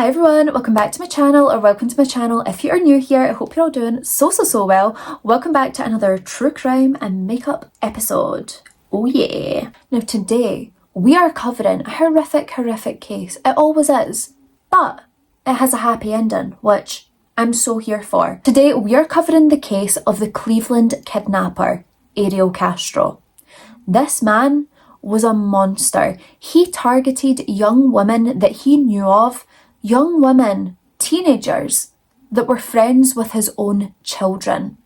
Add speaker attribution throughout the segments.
Speaker 1: Hi everyone, welcome back to my channel, or welcome to my channel. If you are new here, I hope you're all doing so well. Welcome back to another true crime and makeup episode. Oh yeah. Now today, we are covering a horrific case. It always is, but it has a happy ending, which I'm so here for. Today, we are covering the case of the Cleveland Kidnapper, Ariel Castro. This man was a monster. He targeted young women that he knew of, young women, teenagers, that were friends with his own children.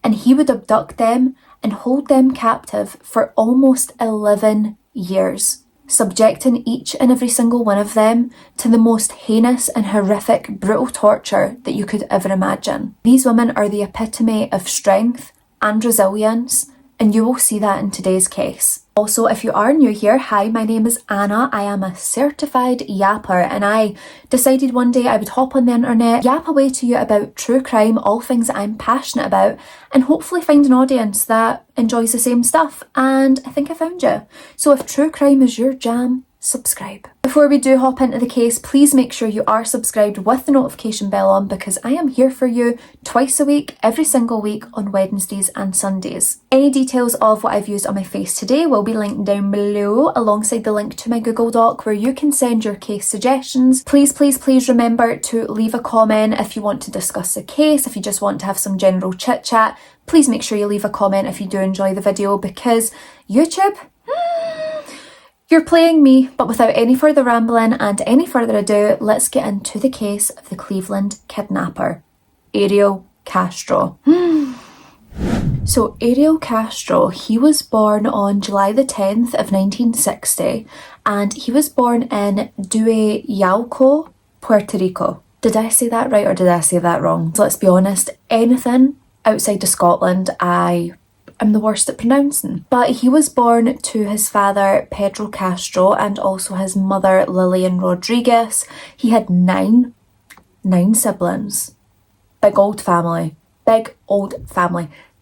Speaker 1: And he would abduct them and hold them captive for almost 11 years, subjecting each and every single one of them to the most heinous and horrific brutal torture that you could ever imagine. These women are the epitome of strength and resilience, and you will see that in today's case. Also, if you are new here, hi, my name is Anna. I am a certified yapper, and I decided one day I would hop on the internet, yap away to you about true crime, all things that I'm passionate about, and hopefully find an audience that enjoys the same stuff. And I think I found you. So if true crime is your jam, subscribe. Before we do hop into the case, please make sure you are subscribed with the notification bell on, because I am here for you twice a week, every single week on Wednesdays and Sundays. Any details of what I've used on my face today will be linked down below, alongside the link to my Google Doc where you can send your case suggestions. Please remember to leave a comment if you want to discuss the case, if you just want to have some general chit chat. Please make sure you leave a comment if you do enjoy the video, because YouTube, you're playing me. But without any further rambling and any further ado, let's get into the case of the Cleveland Kidnapper, Ariel Castro. So Ariel Castro, he was born on July the 10th of 1960, and he was born in Yauco, Puerto Rico. Did I say that right or did I say that wrong? So let's be honest, anything outside of Scotland, I'm the worst at pronouncing. But he was born to his father, Pedro Castro, and also his mother, Lillian Rodriguez. He had nine siblings. Big old family.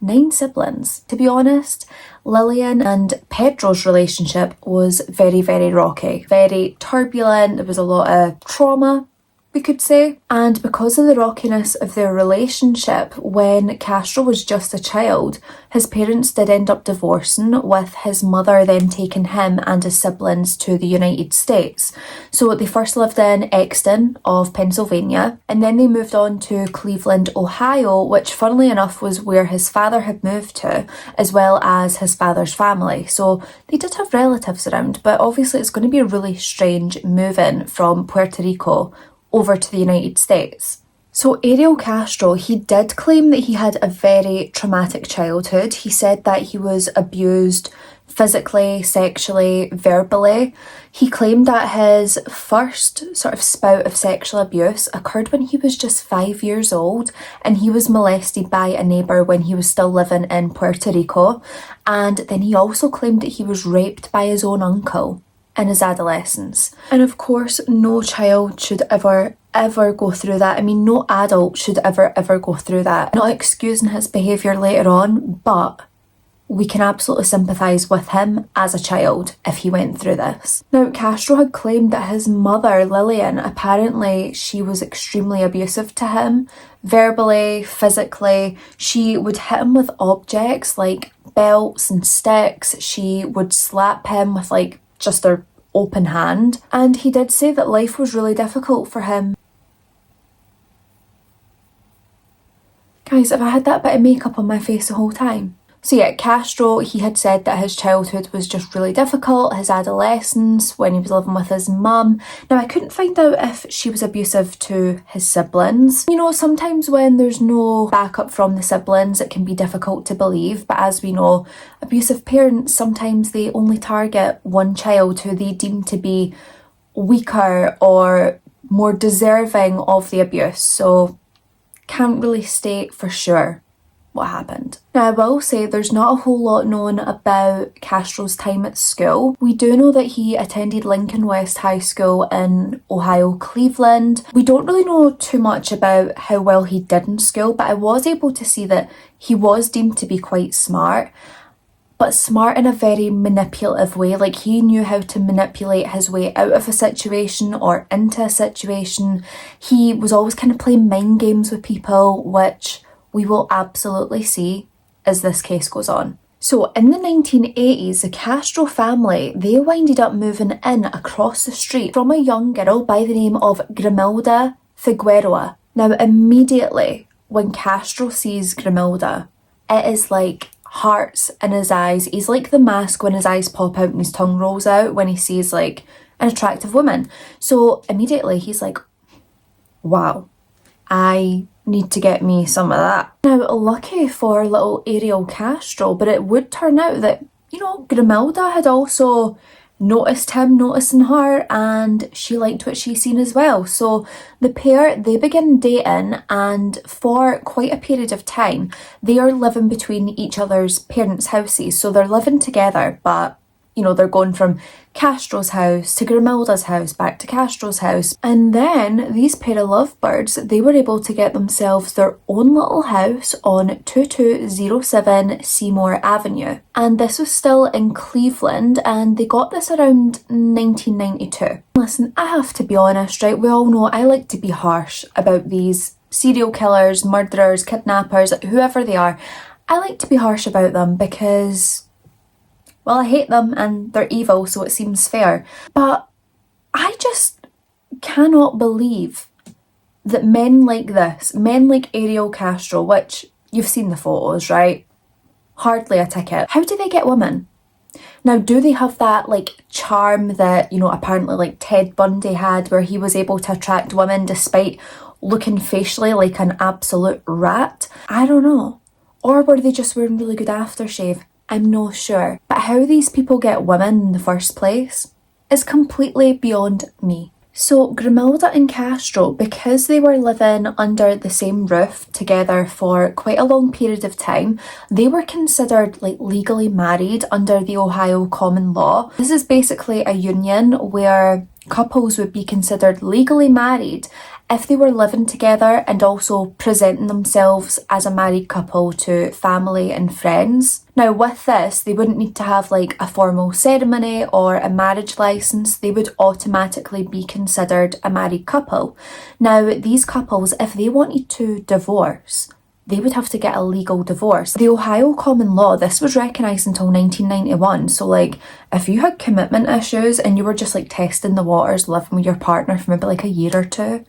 Speaker 1: 9 siblings. To be honest, Lillian and Pedro's relationship was very rocky. Very turbulent. There was a lot of trauma, we could say. And because of the rockiness of their relationship, when Castro was just a child, his parents did end up divorcing, with his mother then taking him and his siblings to the United States. So they first lived in Exton of Pennsylvania, and then they moved on to Cleveland, Ohio, which funnily enough was where his father had moved to, as well as his father's family. So they did have relatives around, but obviously it's going to be really strange moving from Puerto Rico over to the United States. So Ariel Castro, he did claim that he had a very traumatic childhood. He said that he was abused physically, sexually, verbally. He claimed that his first sort of spout of sexual abuse occurred when he was just 5 years old, and he was molested by a neighbour when he was still living in Puerto Rico. And then he also claimed that he was raped by his own uncle in his adolescence. And of course, no child should ever go through that. I mean, no adult should ever go through that. Not excusing his behaviour later on, but we can absolutely sympathise with him as a child if he went through this. Now, Castro had claimed that his mother, Lillian, apparently she was extremely abusive to him, verbally, physically. She would hit him with objects like belts and sticks. She would slap him with just their open hand, and he did say that life was really difficult for him. Guys, have I had that bit of makeup on my face the whole time? So yeah, Castro, he had said that his childhood was just really difficult, his adolescence, when he was living with his mum. Now, I couldn't find out if she was abusive to his siblings. You know, sometimes when there's no backup from the siblings, it can be difficult to believe, but as we know, abusive parents, sometimes they only target one child who they deem to be weaker or more deserving of the abuse, so can't really state for sure what happened. Now, I will say there's not a whole lot known about Castro's time at school. We do know that he attended Lincoln West High School in Ohio, Cleveland. We don't really know too much about how well he did in school, but I was able to see that he was deemed to be quite smart. but smart in a very manipulative way. Like, he knew how to manipulate his way out of a situation or into a situation. He was always kind of playing mind games with people, which we will absolutely see as this case goes on. So in the 1980s, the Castro family, they winded up moving in across the street from a young girl by the name of Grimilda Figueroa. Now, immediately when Castro sees Grimilda, it is like hearts in his eyes. He's like the mask when his eyes pop out and his tongue rolls out when he sees like an attractive woman. So immediately he's like, wow, I need to get me some of that. Now, lucky for little Ariel Castro, but it would turn out that, you know, Grimilda had also noticed him noticing her, and she liked what she seen as well. So the pair, they begin dating, and for quite a period of time they are living between each other's parents' houses. So they're living together, but you know, they're going from Castro's house to Grimilda's house, back to Castro's house. And then these pair of lovebirds, they were able to get themselves their own little house on 2207 Seymour Avenue. And this was still in Cleveland, and they got this around 1992. Listen, I have to be honest, right? We all know I like to be harsh about these serial killers, murderers, kidnappers, whoever they are. I like to be harsh about them because, well, I hate them and they're evil, so it seems fair. But I just cannot believe that men like this, men like Ariel Castro, which you've seen the photos, right? Hardly a ticket. How do they get women? Now, do they have that like charm that, you know, apparently like Ted Bundy had, where he was able to attract women despite looking facially like an absolute rat? I don't know. Or were they just wearing really good aftershave? I'm not sure. But how these people get women in the first place is completely beyond me. So Grimilda and Castro, because they were living under the same roof together for quite a long period of time, they were considered like legally married under the Ohio common law. This is basically a union where couples would be considered legally married if they were living together and also presenting themselves as a married couple to family and friends. Now, with this, they wouldn't need to have like a formal ceremony or a marriage license. They would automatically be considered a married couple. Now, these couples, if they wanted to divorce, they would have to get a legal divorce. The Ohio common law, this was recognised until 1991. So like, if you had commitment issues and you were just like testing the waters, living with your partner for maybe like a year or two,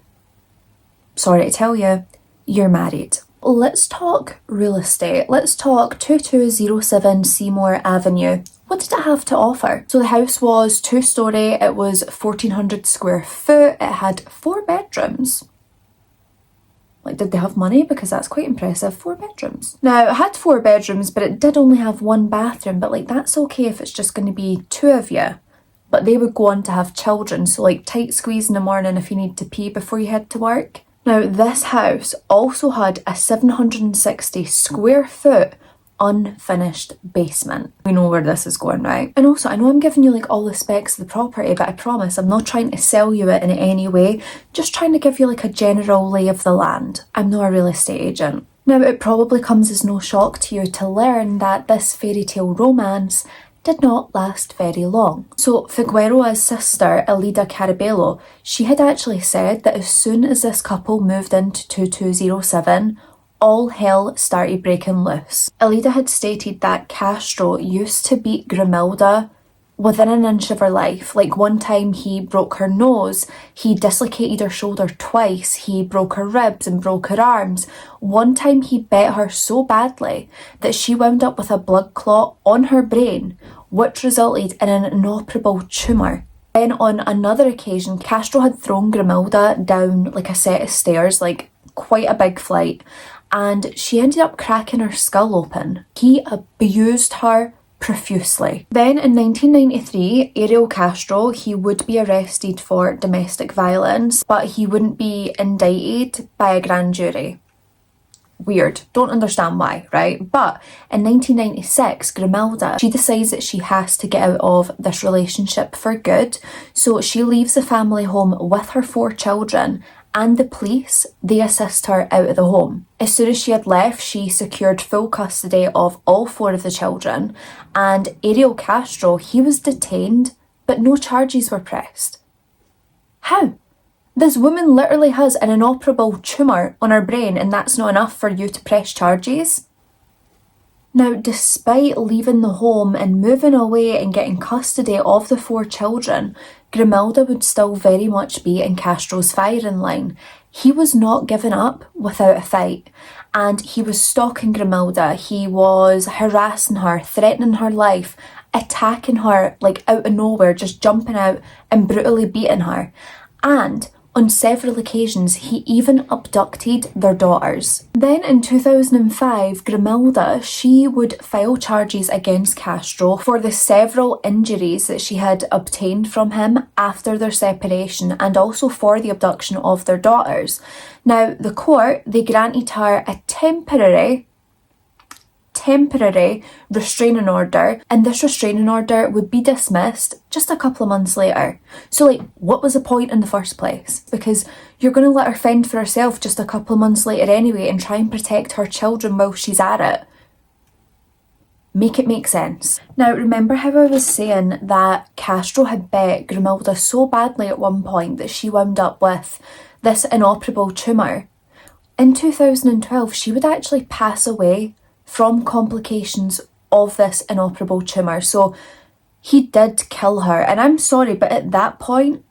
Speaker 1: sorry to tell you, you're married. Let's talk real estate. Let's talk 2207 Seymour Avenue. What did it have to offer? So the house was 2-storey, it was 1,400 square foot, it had 4 bedrooms. Like, did they have money? Because that's quite impressive, 4 bedrooms. Now, it had 4 bedrooms, but it did only have 1 bathroom, but like, that's okay if it's just going to be 2 of you. But they would go on to have children, so like tight squeeze in the morning if you need to pee before you head to work. Now, this house also had a 760 square foot unfinished basement. We know where this is going, right? And also, I know I'm giving you like all the specs of the property, but I promise I'm not trying to sell you it in any way, just trying to give you like a general lay of the land. I'm not a real estate agent. Now, it probably comes as no shock to you to learn that this fairy tale romance did not last very long. So Figueroa's sister, Elida Carabello, she had actually said that as soon as this couple moved into 2207, all hell started breaking loose. Elida had stated that Castro used to beat Grimilda within an inch of her life. Like, one time he broke her nose, he dislocated her shoulder twice, he broke her ribs and broke her arms. One time he bit her so badly that she wound up with a blood clot on her brain, which resulted in an inoperable tumour. Then on another occasion, Castro had thrown Grimilda down like a set of stairs, like quite a big flight, and she ended up cracking her skull open. He abused her profusely. Then in 1993, Ariel Castro, he would be arrested for domestic violence, but he wouldn't be indicted by a grand jury. Weird. Don't understand why, right? But in 1996, Grimilda, she decides that she has to get out of this relationship for good. So she leaves the family home with her 4 children and the police, they assist her out of the home. As soon as she had left, she secured full custody of all 4 of the children, and Ariel Castro, he was detained, but no charges were pressed. How? This woman literally has an inoperable tumour on her brain, and that's not enough for you to press charges? Now, despite leaving the home and moving away and getting custody of the 4 children, Grimalda would still very much be in Castro's firing line. He was not giving up without a fight, and he was stalking Grimalda. He was harassing her, threatening her life, attacking her like out of nowhere, just jumping out and brutally beating her. And on several occasions, he even abducted their daughters. Then in 2005, Grimalda, she would file charges against Castro for the several injuries that she had obtained from him after their separation, and also for the abduction of their daughters. Now, the court, they granted her a temporary restraining order, and this restraining order would be dismissed just a couple of months later. So like, what was the point in the first place? Because you're going to let her fend for herself just a couple of months later anyway and try and protect her children while she's at it. Make it make sense. Now, remember how I was saying that Castro had bet Grimalda so badly at one point that she wound up with this inoperable tumour? In 2012, she would actually pass away from complications of this inoperable tumour. So he did kill her, and I'm sorry, but at that point,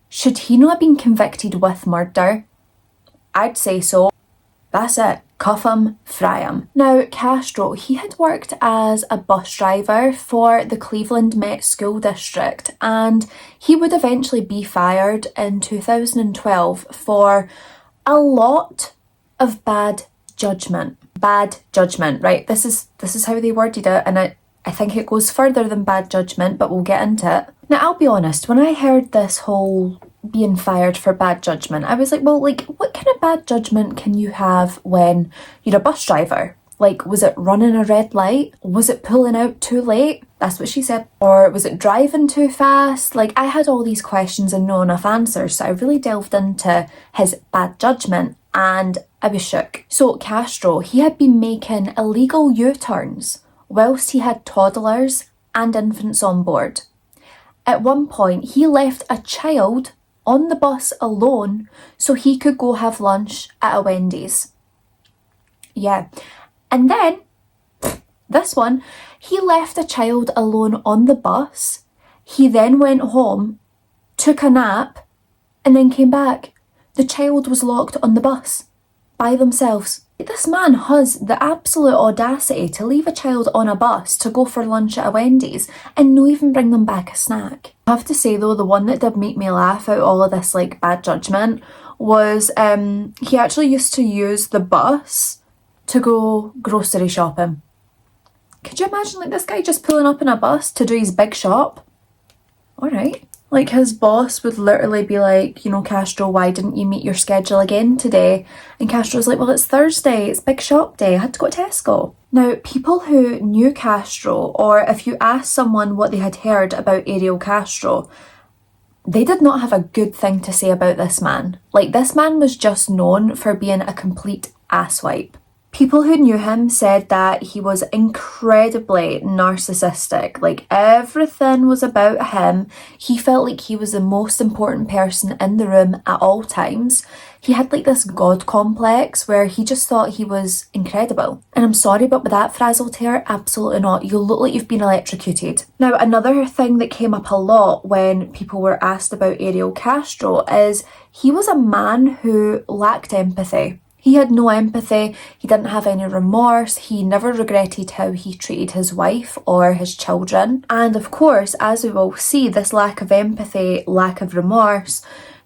Speaker 1: should he not have been convicted with murder? I'd say so. That's it. Cuff him, fry him. Now, Castro, he had worked as a bus driver for the Cleveland Met School District, and he would eventually be fired in 2012 for a lot of bad judgment. Bad judgment, right? This is how they worded it, and I think it goes further than bad judgment, but we'll get into it. Now, I'll be honest, when I heard this whole being fired for bad judgment, I was like, well, like, what kind of bad judgment can you have when you're a bus driver? Like, was it running a red light? Was it pulling out too late? That's what she said. Or was it driving too fast? Like, I had all these questions and no enough answers, so I really delved into his bad judgment, and I was shook. So Castro, he had been making illegal U-turns whilst he had toddlers and infants on board. At one point, he left a child on the bus alone so he could go have lunch at a Wendy's. Yeah. And then, this one, he left a child alone on the bus. He then went home, took a nap, and then came back. The child was locked on the bus by themselves. This man has the absolute audacity to leave a child on a bus to go for lunch at a Wendy's and not even bring them back a snack. I have to say though, the one that did make me laugh out all of this like bad judgment was he actually used to use the bus to go grocery shopping. Could you imagine like this guy just pulling up in a bus to do his big shop? Alright. Like his boss would literally be like, you know, Castro, why didn't you meet your schedule again today? And Castro's like, well, it's Thursday, it's big shop day, I had to go to Tesco. Now, people who knew Castro, or if you asked someone what they had heard about Ariel Castro, they did not have a good thing to say about this man. Like, this man was just known for being a complete asswipe. People who knew him said that he was incredibly narcissistic. Like, everything was about him. He felt like he was the most important person in the room at all times. He had like this god complex where he just thought he was incredible. And I'm sorry, but with that frazzled hair, absolutely not. You look like you've been electrocuted. Now, another thing that came up a lot when people were asked about Ariel Castro is he was a man who lacked empathy. He had no empathy, he didn't have any remorse, he never regretted how he treated his wife or his children. And of course, as we will see, this lack of empathy, lack of remorse,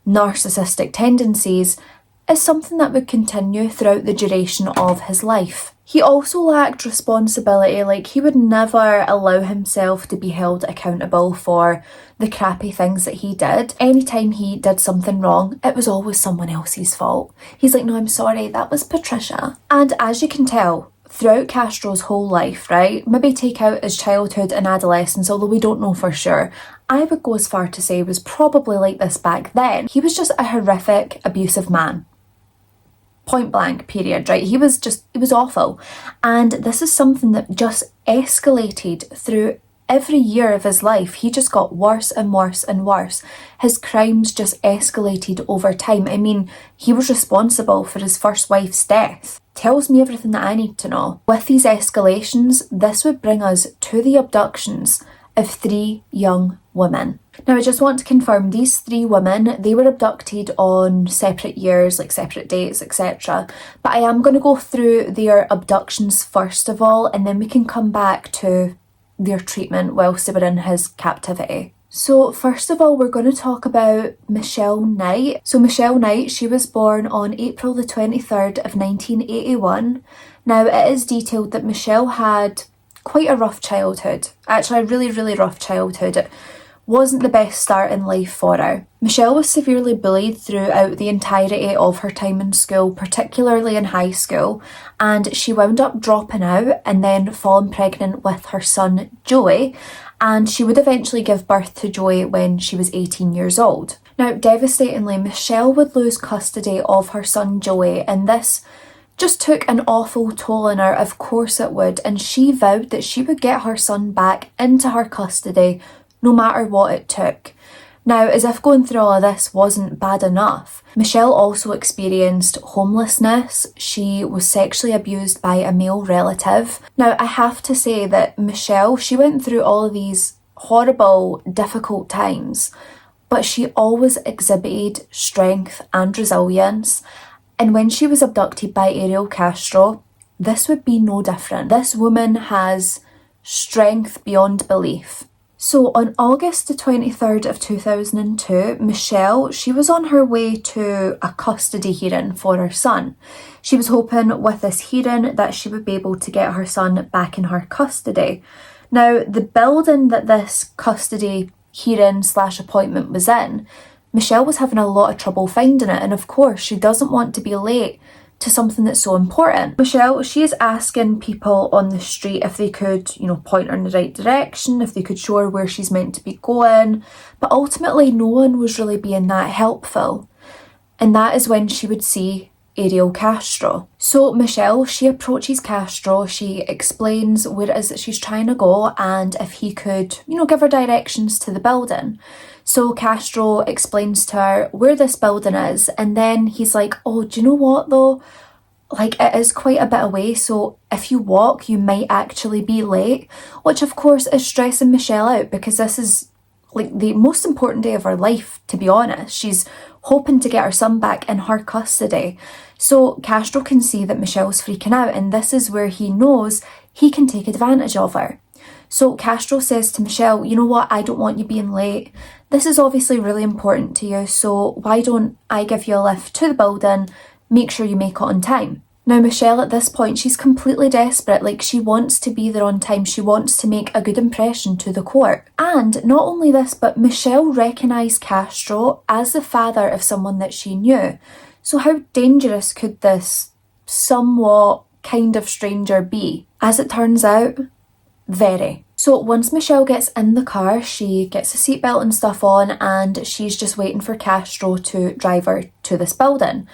Speaker 1: narcissistic tendencies is something that would continue throughout the duration of his life. He also lacked responsibility, like he would never allow himself to be held accountable for the crappy things that he did. Anytime he did something wrong, it was always someone else's fault. He's like, no, I'm sorry, that was Patricia. And as you can tell, throughout Castro's whole life, right, maybe take out his childhood and adolescence, although we don't know for sure, I would go as far to say was probably like this back then. He was just a horrific, abusive man. Point blank, period, right? He was awful. And this is something that just escalated through every year of his life. He just got worse and worse and worse. His crimes just escalated over time. I mean, he was responsible for his first wife's death. Tells me everything that I need to know. With these escalations, this would bring us to the abductions of 3 young women. Now, I just want to confirm these 3 women, they were abducted on separate years, like separate dates, etc. But I am going to go through their abductions first of all, and then we can come back to their treatment whilst they were in his captivity. So first of all, we're going to talk about Michelle Knight. So Michelle Knight, she was born on April the 23rd of 1981. Now, it is detailed that Michelle had quite a rough childhood. Actually, a really, really rough childhood. It wasn't the best start in life for her. Michelle was severely bullied throughout the entirety of her time in school, particularly in high school, and she wound up dropping out and then falling pregnant with her son Joey, and she would eventually give birth to Joey when she was 18 years old. Now, devastatingly, Michelle would lose custody of her son Joey, and this just took an awful toll on her, of course it would, and she vowed that she would get her son back into her custody no matter what it took. Now, as if going through all of this wasn't bad enough, Michelle also experienced homelessness. She was sexually abused by a male relative. Now, I have to say that Michelle, she went through all of these horrible, difficult times, but she always exhibited strength and resilience. And when she was abducted by Ariel Castro, this would be no different. This woman has strength beyond belief. So on August the 23rd of 2002, Michelle, she was on her way to a custody hearing for her son. She was hoping with this hearing that she would be able to get her son back in her custody. Now, the building that this custody hearing / appointment was in, Michelle was having a lot of trouble finding it, and of course she doesn't want to be late to something that's so important. Michelle, she is asking people on the street if they could, point her in the right direction, if they could show her where she's meant to be going, but ultimately no one was really being that helpful. And that is when she would see Ariel Castro. So Michelle, she approaches Castro, she explains where it is that she's trying to go and if he could, give her directions to the building. So Castro explains to her where this building is, and then he's like, oh, do you know what though? Like, it is quite a bit away, so if you walk, you might actually be late, which of course is stressing Michelle out because this is like the most important day of her life, to be honest. She's hoping to get her son back in her custody. So Castro can see that Michelle's freaking out, and this is where he knows he can take advantage of her. So Castro says to Michelle, you know what, I don't want you being late. This is obviously really important to you, so why don't I give you a lift to the building, make sure you make it on time. Now Michelle at this point, she's completely desperate, like she wants to be there on time, she wants to make a good impression to the court. And not only this, but Michelle recognised Castro as the father of someone that she knew. So how dangerous could this somewhat kind of stranger be? As it turns out, very. So once Michelle gets in the car, she gets a seatbelt and stuff on, and she's just waiting for Castro to drive her to this building.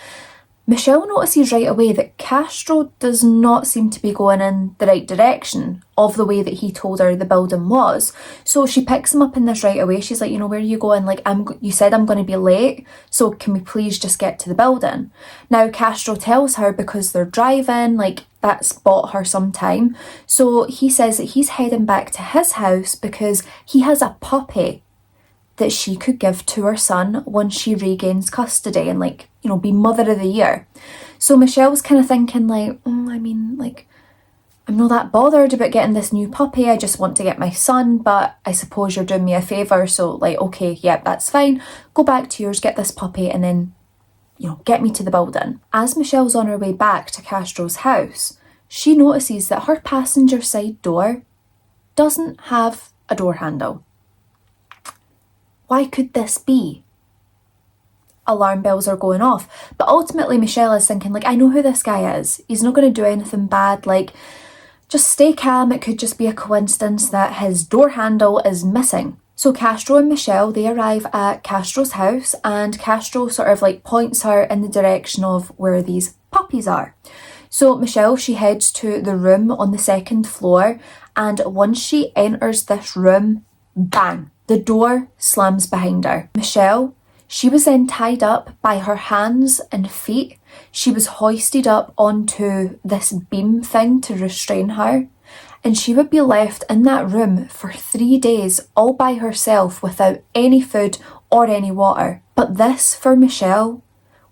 Speaker 1: Michelle notices right away that Castro does not seem to be going in the right direction of the way that he told her the building was. So she picks him up in this right away. She's like, where are you going? Like, you said I'm going to be late, so can we please just get to the building? Now Castro tells her because they're driving, like that's bought her some time. So he says that he's heading back to his house because he has a puppy that she could give to her son once she regains custody and be mother of the year. So Michelle's kind of thinking I'm not that bothered about getting this new puppy, I just want to get my son, but I suppose you're doing me a favour, so okay, yep, that's fine. Go back to yours, get this puppy, and then, get me to the building. As Michelle's on her way back to Castro's house, she notices that her passenger side door doesn't have a door handle. Why could this be? Alarm bells are going off. But ultimately Michelle is thinking, I know who this guy is. He's not going to do anything bad. Just stay calm. It could just be a coincidence that his door handle is missing. So Castro and Michelle, they arrive at Castro's house, and Castro sort of like points her in the direction of where these puppies are. So Michelle, she heads to the room on the second floor, and once she enters this room, bang, the door slams behind her. Michelle, she was then tied up by her hands and feet. She was hoisted up onto this beam thing to restrain her, and she would be left in that room for 3 days all by herself without any food or any water. But this, for Michelle,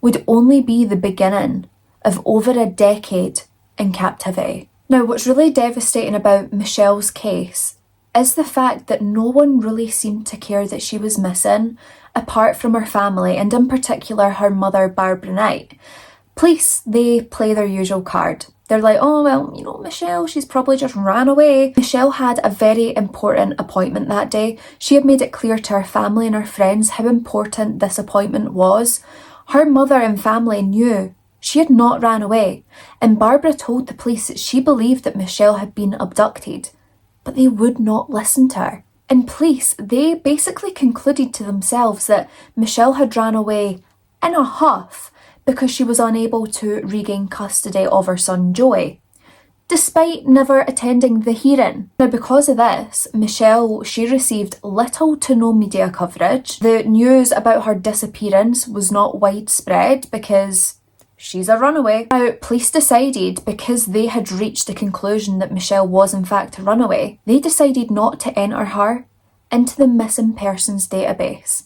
Speaker 1: would only be the beginning of over a decade in captivity. Now, what's really devastating about Michelle's case is the fact that no one really seemed to care that she was missing, apart from her family, and in particular her mother, Barbara Knight. Police, they play their usual card. They're like, oh, well, you know, Michelle, she's probably just ran away. Michelle had a very important appointment that day. She had made it clear to her family and her friends how important this appointment was. Her mother and family knew she had not ran away, and Barbara told the police that she believed that Michelle had been abducted, but they would not listen to her. And police, they basically concluded to themselves that Michelle had ran away in a huff because she was unable to regain custody of her son Joey, despite never attending the hearing. Now, because of this, Michelle, she received little to no media coverage. The news about her disappearance was not widespread because she's a runaway. Now, police decided, because they had reached the conclusion that Michelle was in fact a runaway, they decided not to enter her into the missing persons database.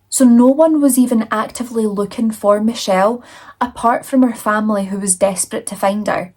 Speaker 1: So no one was even actively looking for Michelle, apart from her family who was desperate to find her.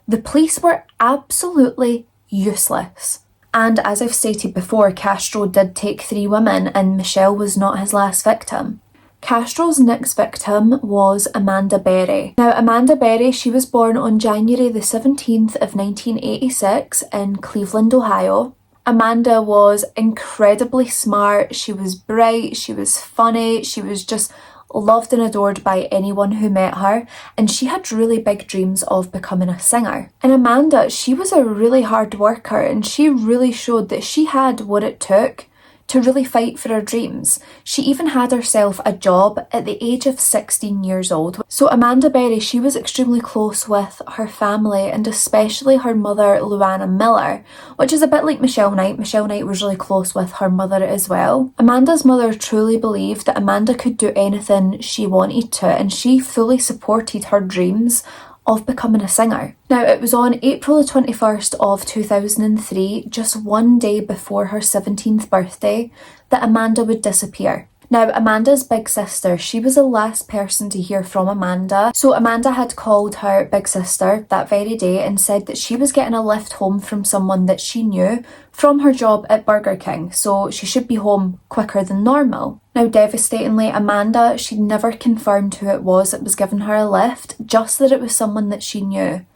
Speaker 1: The police were absolutely useless. And as I've stated before, Castro did take 3 women, and Michelle was not his last victim. Castro's next victim was Amanda Berry. Now, Amanda Berry, she was born on January the 17th of 1986 in Cleveland, Ohio. Amanda was incredibly smart, she was bright, she was funny, she was just loved and adored by anyone who met her, and she had really big dreams of becoming a singer. And Amanda, she was a really hard worker, and she really showed that she had what it took to really fight for her dreams. She even had herself a job at the age of 16 years old. So Amanda Berry, she was extremely close with her family, and especially her mother, Luana Miller, which is a bit like Michelle Knight. Michelle Knight was really close with her mother as well. Amanda's mother truly believed that Amanda could do anything she wanted to, and she fully supported her dreams of becoming a singer. Now, it was on April the 21st of 2003, just one day before her 17th birthday, that Amanda would disappear. Now, Amanda's big sister, she was the last person to hear from Amanda. So Amanda had called her big sister that very day and said that she was getting a lift home from someone that she knew from her job at Burger King, so she should be home quicker than normal. Now, devastatingly, Amanda, she'd never confirmed who it was that was giving her a lift, just that it was someone that she knew.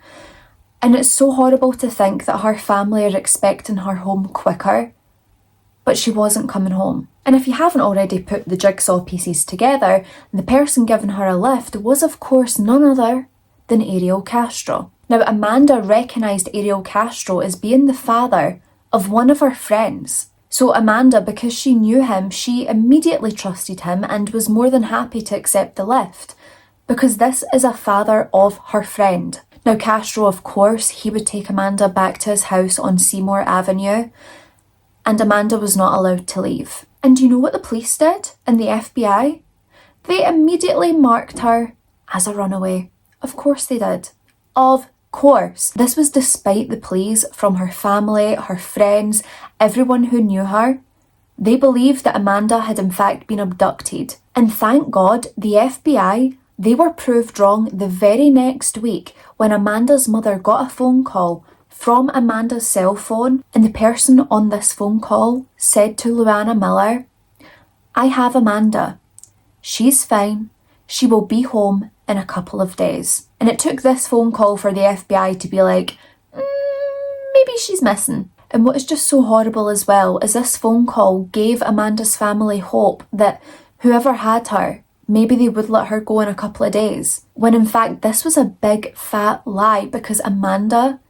Speaker 1: And it's so horrible to think that her family are expecting her home quicker, but she wasn't coming home. And if you haven't already put the jigsaw pieces together, the person giving her a lift was of course none other than Ariel Castro. Now, Amanda recognised Ariel Castro as being the father of one of her friends. So Amanda, because she knew him, she immediately trusted him and was more than happy to accept the lift, because this is a father of her friend. Now, Castro, of course, he would take Amanda back to his house on Seymour Avenue, and Amanda was not allowed to leave. And do you know what the police did? And the FBI? They immediately marked her as a runaway. Of course they did. Of course. This was despite the pleas from her family, her friends, everyone who knew her. They believed that Amanda had in fact been abducted. And thank God, the FBI, they were proved wrong the very next week when Amanda's mother got a phone call from Amanda's cell phone, and the person on this phone call said to Luana Miller, "I have Amanda. She's fine. She will be home in a couple of days." And it took this phone call for the FBI to be like, maybe she's missing. And what is just so horrible as well is this phone call gave Amanda's family hope that whoever had her, maybe they would let her go in a couple of days. When in fact this was a big fat lie, because Amanda,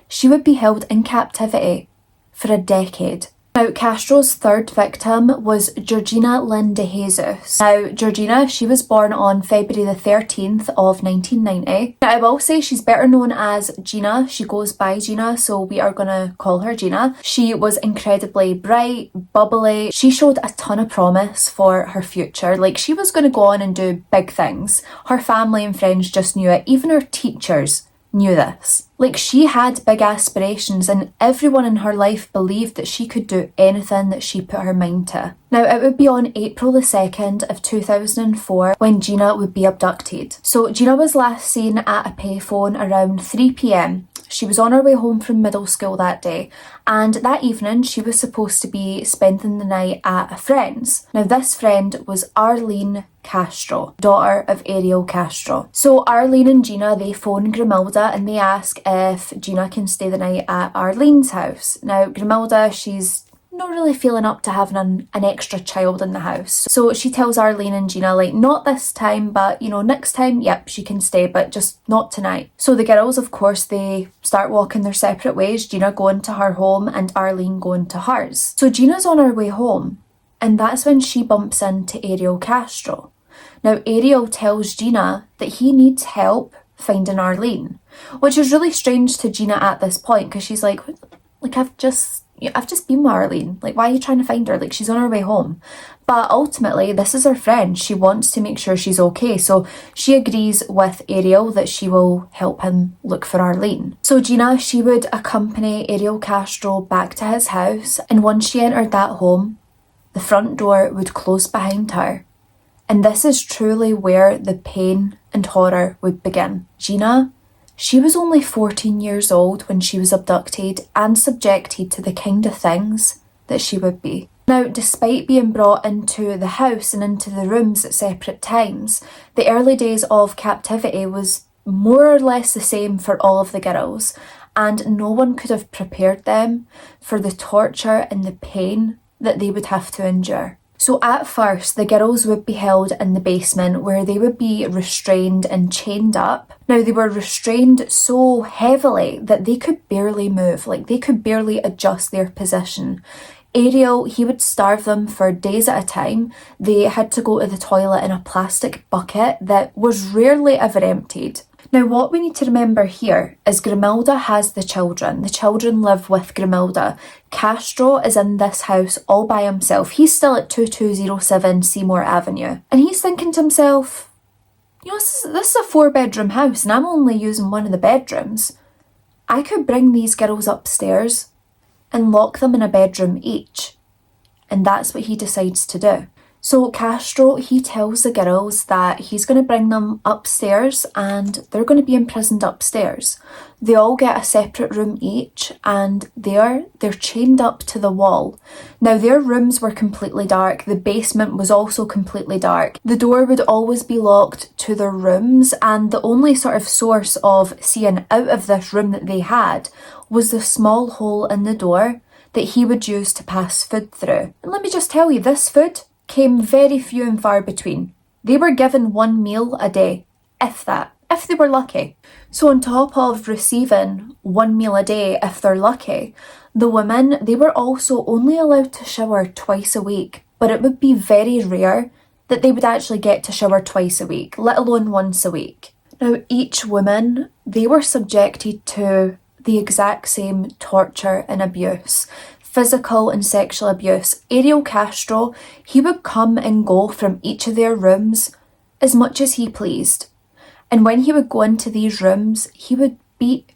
Speaker 1: she would be held in captivity for a decade. Now, Castro's third victim was Gina DeJesus. Now, Georgina, she was born on February the 13th of 1990. Now, I will say she's better known as Gina. She goes by Gina, so we are going to call her Gina. She was incredibly bright, bubbly. She showed a ton of promise for her future. Like, she was going to go on and do big things. Her family and friends just knew it. Even her teachers knew this. Like, she had big aspirations and everyone in her life believed that she could do anything that she put her mind to. Now, it would be on April the 2nd of 2004 when Gina would be abducted. So Gina was last seen at a payphone around 3 p.m. She was on her way home from middle school that day, and that evening she was supposed to be spending the night at a friend's. Now, this friend was Ariel Castro, daughter of Ariel Castro. So Arlene and Gina, they phone Grimilda and they ask if Gina can stay the night at Arlene's house. Now, Grimilda, she's not really feeling up to having an extra child in the house. So she tells Arlene and Gina, like, not this time, but, you know, next time, yep, she can stay, but just not tonight. So the girls, of course, they start walking their separate ways, Gina going to her home and Arlene going to hers. So Gina's on her way home, and that's when she bumps into Ariel Castro. Now, Ariel tells Gina that he needs help finding Arlene, which is really strange to Gina at this point, because she's like, I've just been with Arlene. Like, why are you trying to find her? Like, she's on her way home. But ultimately, this is her friend. She wants to make sure she's okay. So she agrees with Ariel that she will help him look for Arlene. So Gina, she would accompany Ariel Castro back to his house. And once she entered that home, the front door would close behind her. And this is truly where the pain and horror would begin. Gina, she was only 14 years old when she was abducted and subjected to the kind of things that she would be. Now, despite being brought into the house and into the rooms at separate times, the early days of captivity was more or less the same for all of the girls, and no one could have prepared them for the torture and the pain that they would have to endure. So at first, the girls would be held in the basement where they would be restrained and chained up. Now, they were restrained so heavily that they could barely move, like they could barely adjust their position. Ariel, he would starve them for days at a time. They had to go to the toilet in a plastic bucket that was rarely ever emptied. Now, what we need to remember here is Grimilda has the children. The children live with Grimilda. Castro is in this house all by himself. He's still at 2207 Seymour Avenue. And he's thinking to himself, you know, this is a 4-bedroom house and I'm only using one of the bedrooms. I could bring these girls upstairs and lock them in a bedroom each. And that's what he decides to do. So Castro, he tells the girls that he's going to bring them upstairs and they're going to be imprisoned upstairs. They all get a separate room each and they're chained up to the wall. Now, their rooms were completely dark. The basement was also completely dark. The door would always be locked to their rooms, and the only sort of source of seeing out of this room that they had was the small hole in the door that he would use to pass food through. And let me just tell you, this food came very few and far between. They were given one meal a day, if that, if they were lucky. So on top of receiving one meal a day, if they're lucky, the women, they were also only allowed to shower twice a week, but it would be very rare that they would actually get to shower twice a week, let alone once a week. Now, each woman, they were subjected to the exact same torture and abuse. Physical and sexual abuse. Ariel Castro, he would come and go from each of their rooms as much as he pleased. And when he would go into these rooms, he would beat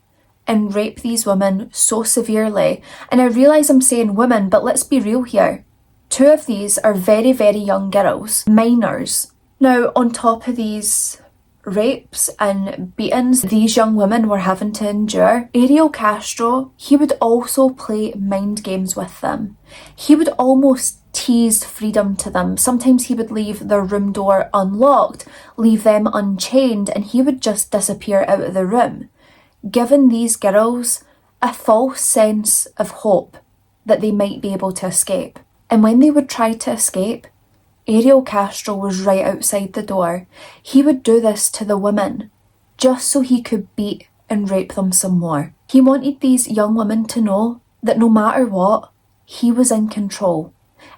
Speaker 1: and rape these women so severely. And I realise I'm saying women, but let's be real here. 2 of these are very, very young girls, minors. Now, on top of these rapes and beatings these young women were having to endure, Ariel Castro, he would also play mind games with them. He would almost tease freedom to them. Sometimes he would leave their room door unlocked, leave them unchained, and he would just disappear out of the room, giving these girls a false sense of hope that they might be able to escape. And when they would try to escape, Ariel Castro was right outside the door. He would do this to the women just so he could beat and rape them some more. He wanted these young women to know that no matter what, he was in control,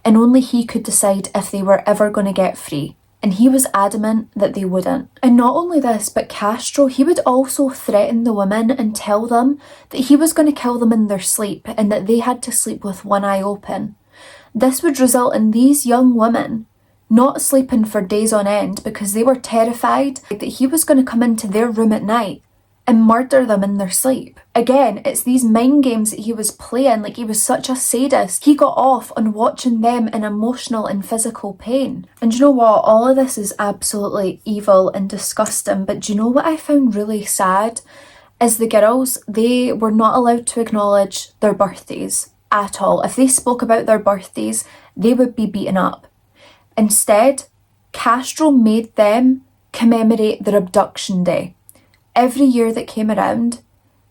Speaker 1: and only he could decide if they were ever going to get free. And he was adamant that they wouldn't. And not only this, but Castro, he would also threaten the women and tell them that he was going to kill them in their sleep and that they had to sleep with one eye open. This would result in these young women not sleeping for days on end because they were terrified that he was going to come into their room at night and murder them in their sleep. Again, it's these mind games that he was playing, like he was such a sadist. He got off on watching them in emotional and physical pain. And you know what? All of this is absolutely evil and disgusting, but do you know what I found really sad? Is the girls, they were not allowed to acknowledge their birthdays at all. If they spoke about their birthdays, they would be beaten up. Instead, Castro made them commemorate their abduction day. Every year that came around,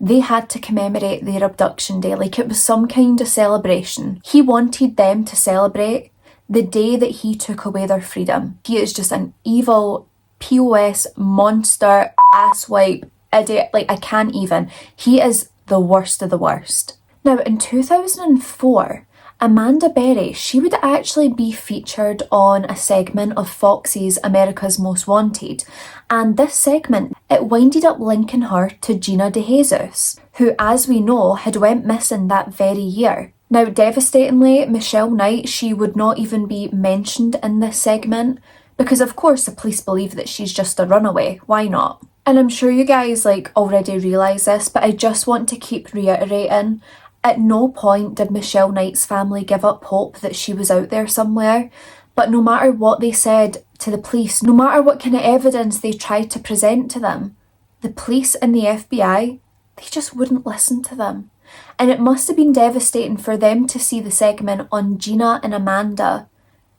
Speaker 1: they had to commemorate their abduction day, like it was some kind of celebration. He wanted them to celebrate the day that he took away their freedom. He is just an evil POS monster, asswipe, idiot, like I can't even. He is the worst of the worst. Now in 2004, Amanda Berry, she would actually be featured on a segment of Fox's America's Most Wanted, and this segment, it winded up linking her to Gina DeJesus, who, as we know, had went missing that very year. Now, devastatingly, Michelle Knight, she would not even be mentioned in this segment, because of course the police believe that she's just a runaway. Why not? And I'm sure you guys already realise this, but I just want to keep reiterating, at no point did Michelle Knight's family give up hope that she was out there somewhere. But no matter what they said to the police, no matter what kind of evidence they tried to present to them, the police and the FBI, they just wouldn't listen to them. And it must have been devastating for them to see the segment on Gina and Amanda,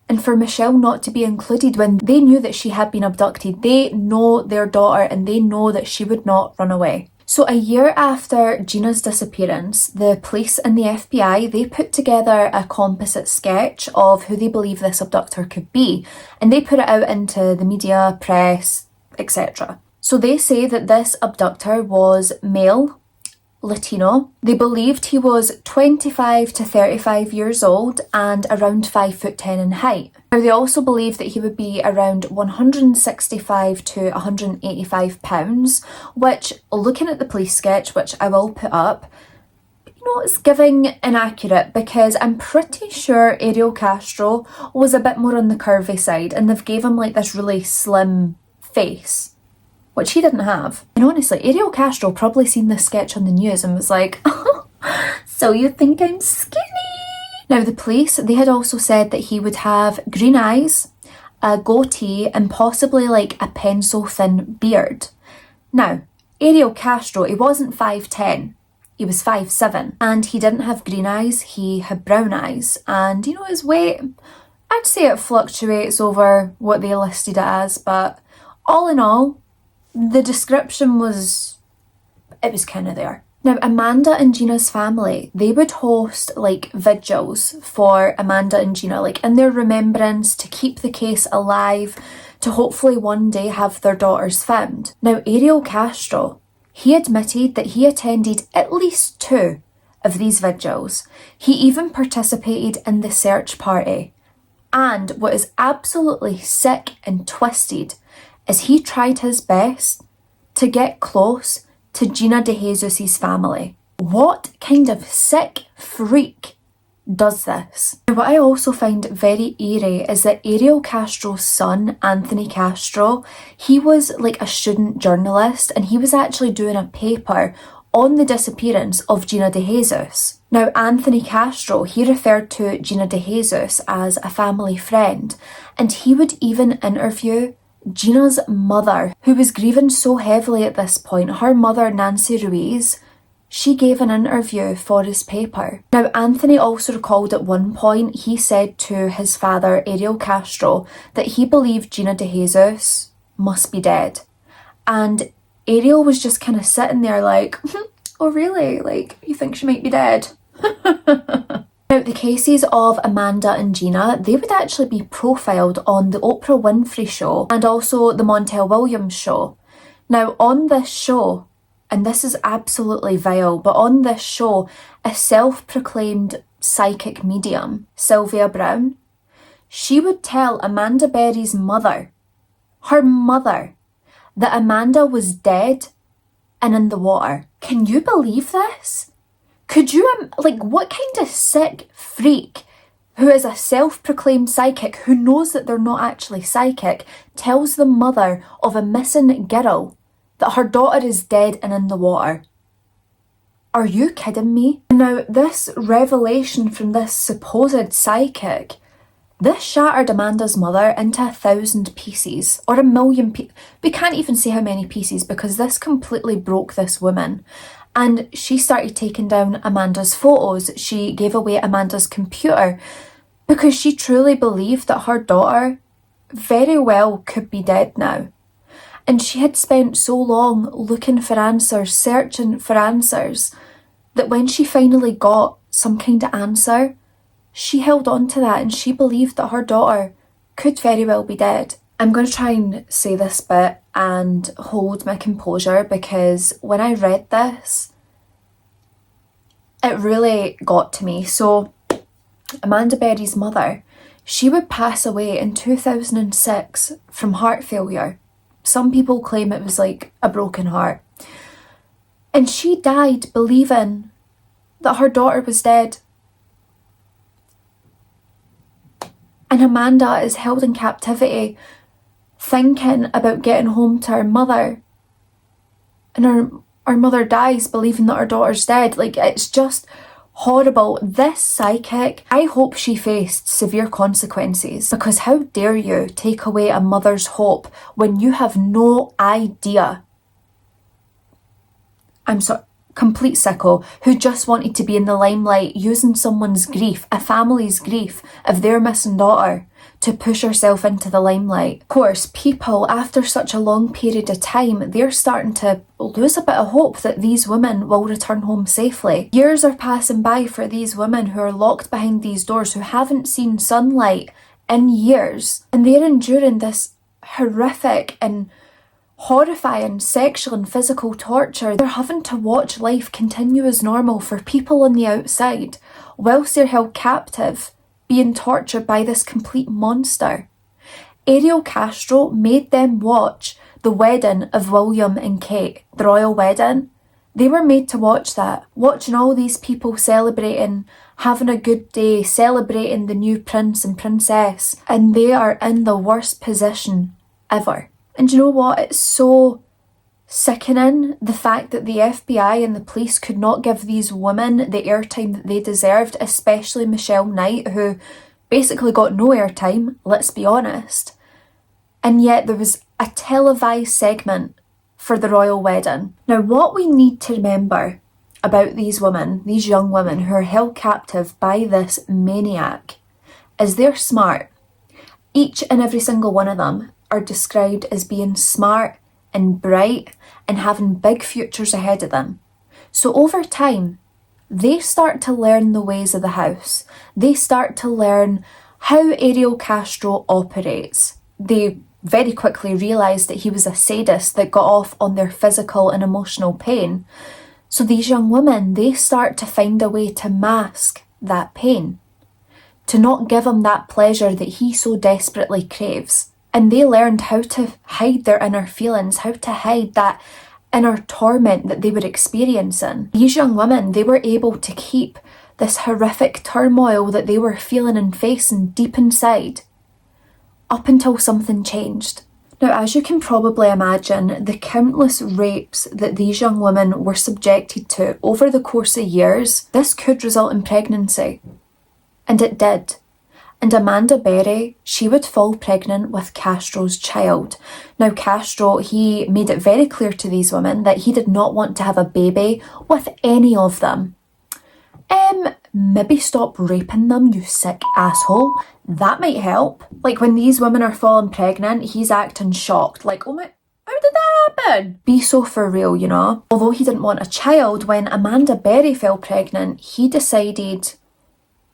Speaker 1: and for Michelle not to be included when they knew that she had been abducted. They know their daughter and they know that she would not run away. So a year after Gina's disappearance, the police and the FBI, they put together a composite sketch of who they believe this abductor could be, and they put it out into the media, press, etc. So they say that this abductor was male, Latino. They believed he was 25 to 35 years old and around 5'10" in height. Now they also believe that he would be around 165 to 185 pounds, which, looking at the police sketch, which I will put up, it's giving inaccurate, because I'm pretty sure Ariel Castro was a bit more on the curvy side and they've gave him this really slim face, which he didn't have. And honestly, Ariel Castro probably seen this sketch on the news and was like, oh, so you think I'm skinny? Now the police, they had also said that he would have green eyes, a goatee, and possibly a pencil thin beard. Now, Ariel Castro, he wasn't 5'10", he was 5'7", and he didn't have green eyes, he had brown eyes. And his weight, I'd say it fluctuates over what they listed it as, but all in all, the description was kind of there. Now, Amanda and Gina's family, they would host vigils for Amanda and Gina, in their remembrance, to keep the case alive, to hopefully one day have their daughters found. Now, Ariel Castro, he admitted that he attended at least 2 of these vigils. He even participated in the search party. And what is absolutely sick and twisted is he tried his best to get close to Gina DeJesus' family. What kind of sick freak does this? Now, what I also find very eerie is that Ariel Castro's son, Anthony Castro, he was a student journalist, and he was actually doing a paper on the disappearance of Gina DeJesus. Now, Anthony Castro, he referred to Gina DeJesus as a family friend, and he would even interview Gina's mother, who was grieving so heavily at this point. Her mother, Nancy Ruiz, she gave an interview for his paper. Now, Anthony also recalled at one point, he said to his father, Ariel Castro, that he believed Gina DeJesus must be dead. And Ariel was just kind of sitting there oh really? You think she might be dead? Now, the cases of Amanda and Gina, they would actually be profiled on the Oprah Winfrey Show and also the Montel Williams Show. Now, on this show, and this is absolutely vile, but on this show, a self-proclaimed psychic medium, Sylvia Brown, she would tell Amanda Berry's mother, her mother, that Amanda was dead and in the water. Can you believe this? Could you, what kind of sick freak who is a self-proclaimed psychic, who knows that they're not actually psychic, tells the mother of a missing girl that her daughter is dead and in the water? Are you kidding me? Now, this revelation from this supposed psychic, this shattered Amanda's mother into 1,000 pieces, or 1,000,000 pieces. We can't even say how many pieces, because this completely broke this woman. And she started taking down Amanda's photos. She gave away Amanda's computer because she truly believed that her daughter very well could be dead now. And she had spent so long looking for answers, searching for answers, that when she finally got some kind of answer, she held on to that and she believed that her daughter could very well be dead. I'm going to try and say this bit and hold my composure, because when I read this, it really got to me. So, Amanda Berry's mother, she would pass away in 2006 from heart failure. Some people claim it was like a broken heart. And she died believing that her daughter was dead. And Amanda is held in captivity, thinking about getting home to her mother. And her mother dies believing that her daughter's dead. It's just horrible. This psychic, I hope she faced severe consequences, because how dare you take away a mother's hope when you have no idea. I'm so complete sicko who just wanted to be in the limelight, using someone's grief, a family's grief of their missing daughter, to push herself into the limelight. Of course, people, after such a long period of time, they're starting to lose a bit of hope that these women will return home safely. Years are passing by for these women who are locked behind these doors, who haven't seen sunlight in years, and they're enduring this horrific and horrifying sexual and physical torture. They're having to watch life continue as normal for people on the outside, whilst they're held captive, being tortured by this complete monster. Ariel Castro made them watch the wedding of William and Kate, the royal wedding. They were made to watch that, watching all these people celebrating, having a good day, celebrating the new prince and princess, and they are in the worst position ever. And you know what? It's so sickening, the fact that the FBI and the police could not give these women the airtime that they deserved, especially Michelle Knight, who basically got no airtime, let's be honest. And yet there was a televised segment for the royal wedding. Now, what we need to remember about these women, these young women who are held captive by this maniac, is they're smart. Each and every single one of them are described as being smart and bright and having big futures ahead of them. So over time, they start to learn the ways of the house. They start to learn how Ariel Castro operates. They very quickly realise that he was a sadist that got off on their physical and emotional pain. So these young women, they start to find a way to mask that pain, to not give him that pleasure that he so desperately craves. And they learned how to hide their inner feelings, how to hide that inner torment that they were experiencing. These young women, they were able to keep this horrific turmoil that they were feeling and facing deep inside, up until something changed. Now, as you can probably imagine, the countless rapes that these young women were subjected to over the course of years, this could result in pregnancy. And it did. And Amanda Berry, she would fall pregnant with Castro's child. Now, Castro, he made it very clear to these women that he did not want to have a baby with any of them. Maybe stop raping them, you sick asshole. That might help. Like, when these women are falling pregnant, he's acting shocked. Like, oh my, how did that happen? Be so for real, you know? Although he didn't want a child, when Amanda Berry fell pregnant, he decided,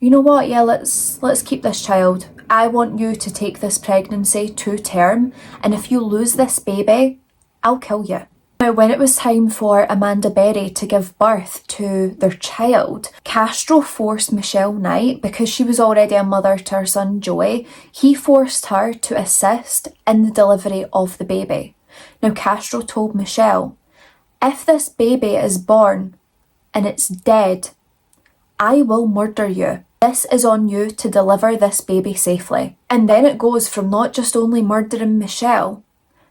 Speaker 1: you know what, yeah, let's keep this child. I want you to take this pregnancy to term, and if you lose this baby, I'll kill you. Now, when it was time for Amanda Berry to give birth to their child, Castro forced Michelle Knight, because she was already a mother to her son Joey, he forced her to assist in the delivery of the baby. Now, Castro told Michelle, if this baby is born and it's dead, I will murder you. This is on you to deliver this baby safely. And then it goes from not just only murdering Michelle,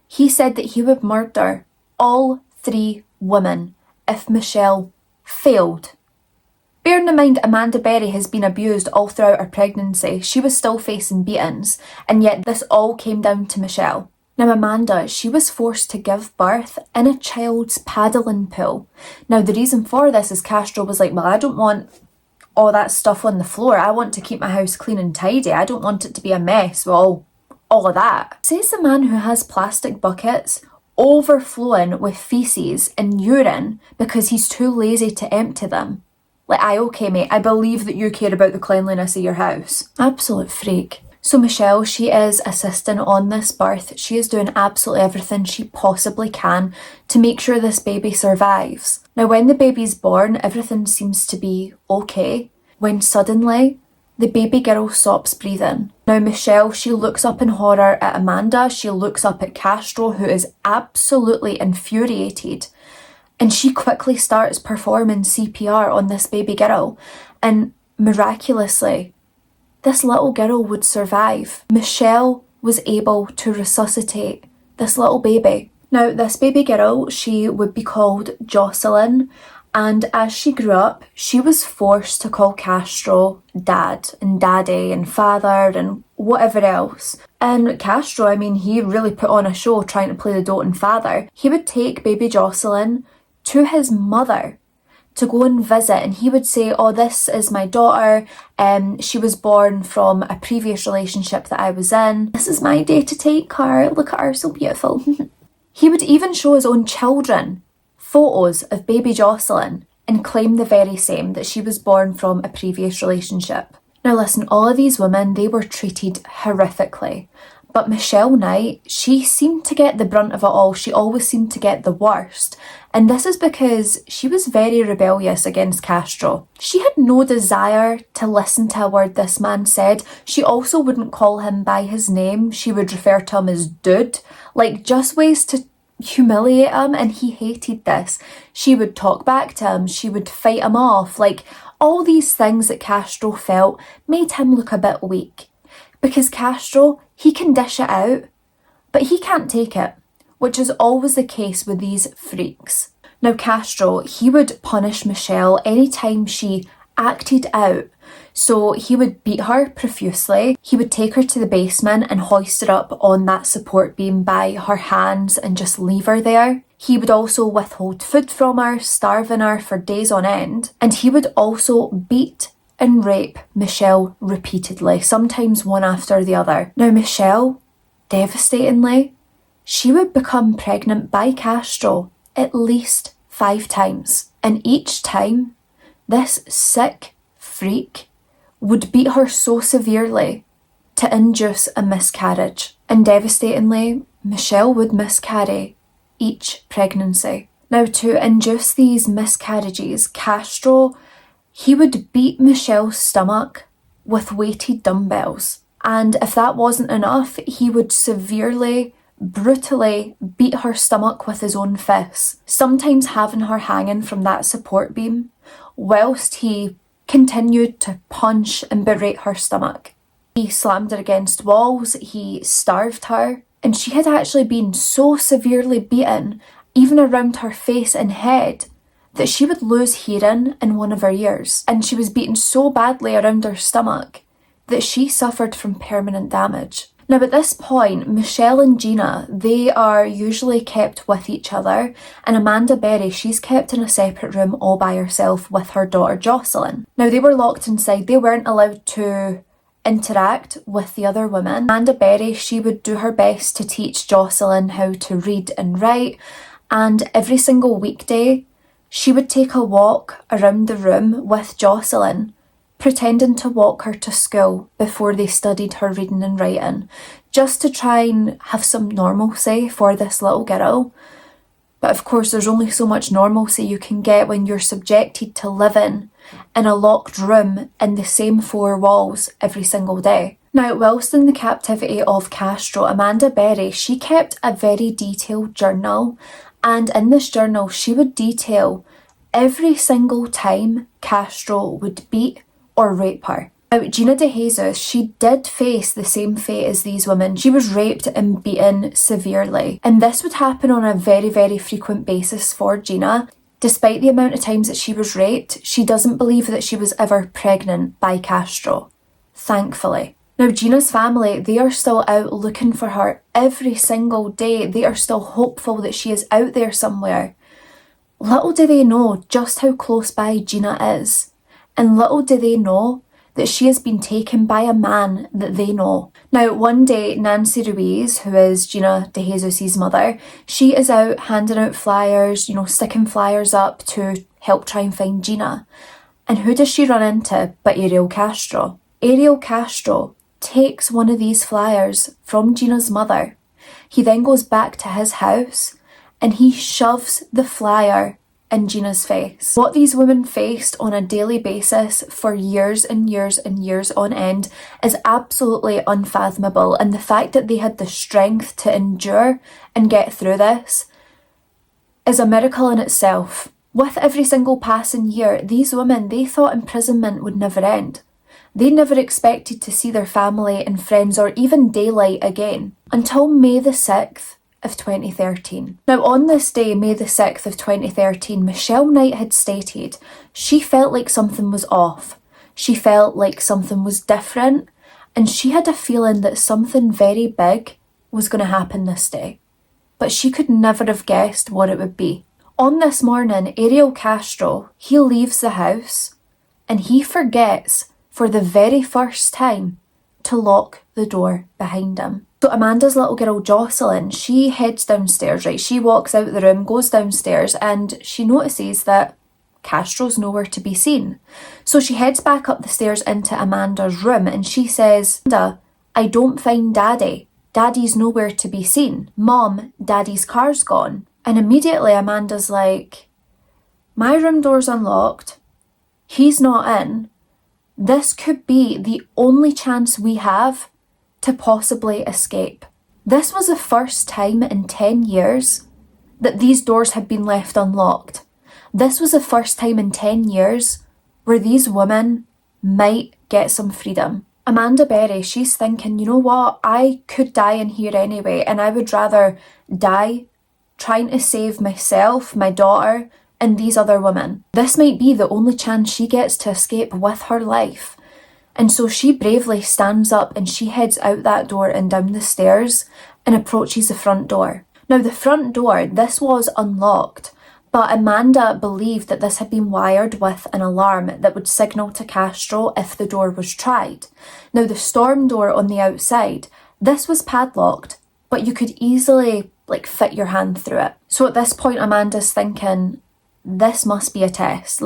Speaker 1: he said that he would murder all 3 women if Michelle failed. Bearing in mind Amanda Berry has been abused all throughout her pregnancy, she was still facing beatings, and yet this all came down to Michelle. Now Amanda, she was forced to give birth in a child's paddling pool. Now the reason for this is Castro was like, well, I don't want all that stuff on the floor. I want to keep my house clean and tidy. I don't want it to be a mess with all of that. Says the man who has plastic buckets overflowing with feces and urine because he's too lazy to empty them. Like, okay mate, I believe that you care about the cleanliness of your house. Absolute freak. So Michelle, she is assisting on this birth. She is doing absolutely everything she possibly can to make sure this baby survives. Now when the baby's born, everything seems to be okay, when suddenly the baby girl stops breathing. Now Michelle, she looks up in horror at Amanda, she looks up at Castro, who is absolutely infuriated, and she quickly starts performing CPR on this baby girl, and miraculously, this little girl would survive. Michelle was able to resuscitate this little baby. Now this baby girl, she would be called Jocelyn, and as she grew up, she was forced to call Castro dad and daddy and father and whatever else. And Castro, I mean, he really put on a show trying to play the doting father. He would take baby Jocelyn to his mother to go and visit, and he would say, oh, this is my daughter, she was born from a previous relationship that I was in. This is my day to take her. Look at her, so beautiful. He would even show his own children photos of baby Jocelyn and claim the very same, that she was born from a previous relationship. Now listen, all of these women, they were treated horrifically. But Michelle Knight, she seemed to get the brunt of it all. She always seemed to get the worst. And this is because she was very rebellious against Castro. She had no desire to listen to a word this man said. She also wouldn't call him by his name. She would refer to him as dude. Like, just ways to humiliate him, and he hated this. She would talk back to him. She would fight him off. Like, all these things that Castro felt made him look a bit weak. Because Castro, he can dish it out, but he can't take it, which is always the case with these freaks. Now Castro, he would punish Michelle anytime she acted out. So he would beat her profusely. He would take her to the basement and hoist her up on that support beam by her hands and just leave her there. He would also withhold food from her, starving her for days on end. And he would also beat and rape Michelle repeatedly, sometimes one after the other. Now Michelle, devastatingly, she would become pregnant by Castro at least 5 times. And each time, this sick freak would beat her so severely to induce a miscarriage. And devastatingly, Michelle would miscarry each pregnancy. Now to induce these miscarriages, Castro, he would beat Michelle's stomach with weighted dumbbells. And if that wasn't enough, he would severely, brutally beat her stomach with his own fists, sometimes having her hanging from that support beam, whilst he continued to punch and berate her stomach. He slammed her against walls, he starved her, and she had actually been so severely beaten, even around her face and head, that she would lose hearing in one of her ears. And she was beaten so badly around her stomach that she suffered from permanent damage. Now at this point, Michelle and Gina, they are usually kept with each other, and Amanda Berry, she's kept in a separate room all by herself with her daughter Jocelyn. Now they were locked inside, they weren't allowed to interact with the other women. Amanda Berry, she would do her best to teach Jocelyn how to read and write, and every single weekday, she would take a walk around the room with Jocelyn, pretending to walk her to school before they studied her reading and writing, just to try and have some normalcy for this little girl. But of course, there's only so much normalcy you can get when you're subjected to living in a locked room in the same four walls every single day. Now, whilst in the captivity of Castro, Amanda Berry, she kept a very detailed journal, and in this journal she would detail every single time Castro would beat or rape her. Now, Gina DeJesus, she did face the same fate as these women. She was raped and beaten severely, and this would happen on a very, very frequent basis for Gina. Despite the amount of times that she was raped, she doesn't believe that she was ever pregnant by Castro, thankfully. Now, Gina's family, they are still out looking for her every single day. They are still hopeful that she is out there somewhere. Little do they know just how close by Gina is, and little do they know that she has been taken by a man that they know. Now, one day, Nancy Ruiz, who is Gina DeJesus' mother, she is out handing out flyers, sticking flyers up to help try and find Gina. And who does she run into but Ariel Castro? Ariel Castro takes one of these flyers from Gina's mother. He then goes back to his house and he shoves the flyer in Gina's face. What these women faced on a daily basis for years and years and years on end is absolutely unfathomable, and the fact that they had the strength to endure and get through this is a miracle in itself. With every single passing year, these women, they thought imprisonment would never end. They never expected to see their family and friends or even daylight again until May the 6th of 2013. Now, on this day, May the 6th of 2013, Michelle Knight had stated she felt like something was off. She felt like something was different, and she had a feeling that something very big was going to happen this day. But she could never have guessed what it would be. On this morning, Ariel Castro, he leaves the house and he forgets for the very first time to lock the door behind him. So Amanda's little girl Jocelyn, she heads downstairs, right? She walks out the room, goes downstairs, and she notices that Castro's nowhere to be seen. So she heads back up the stairs into Amanda's room and she says, Amanda, I don't find Daddy. Daddy's nowhere to be seen. Mom, Daddy's car's gone. And immediately Amanda's like, my room door's unlocked. He's not in. This could be the only chance we have to possibly escape. This was the first time in 10 years that these doors had been left unlocked. This was the first time in 10 years where these women might get some freedom. Amanda Berry, she's thinking, you know what, I could die in here anyway, and I would rather die trying to save myself, my daughter, and these other women. This might be the only chance she gets to escape with her life. And so she bravely stands up and she heads out that door and down the stairs and approaches the front door. Now, the front door, this was unlocked, but Amanda believed that this had been wired with an alarm that would signal to Castro if the door was tried. Now, the storm door on the outside, this was padlocked, but you could easily fit your hand through it. So at this point, Amanda's thinking, this must be a test.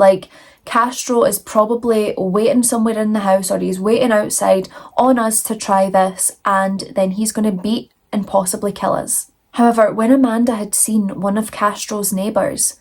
Speaker 1: Castro is probably waiting somewhere in the house, or he's waiting outside on us to try this, and then he's going to beat and possibly kill us. However, when Amanda had seen one of Castro's neighbours,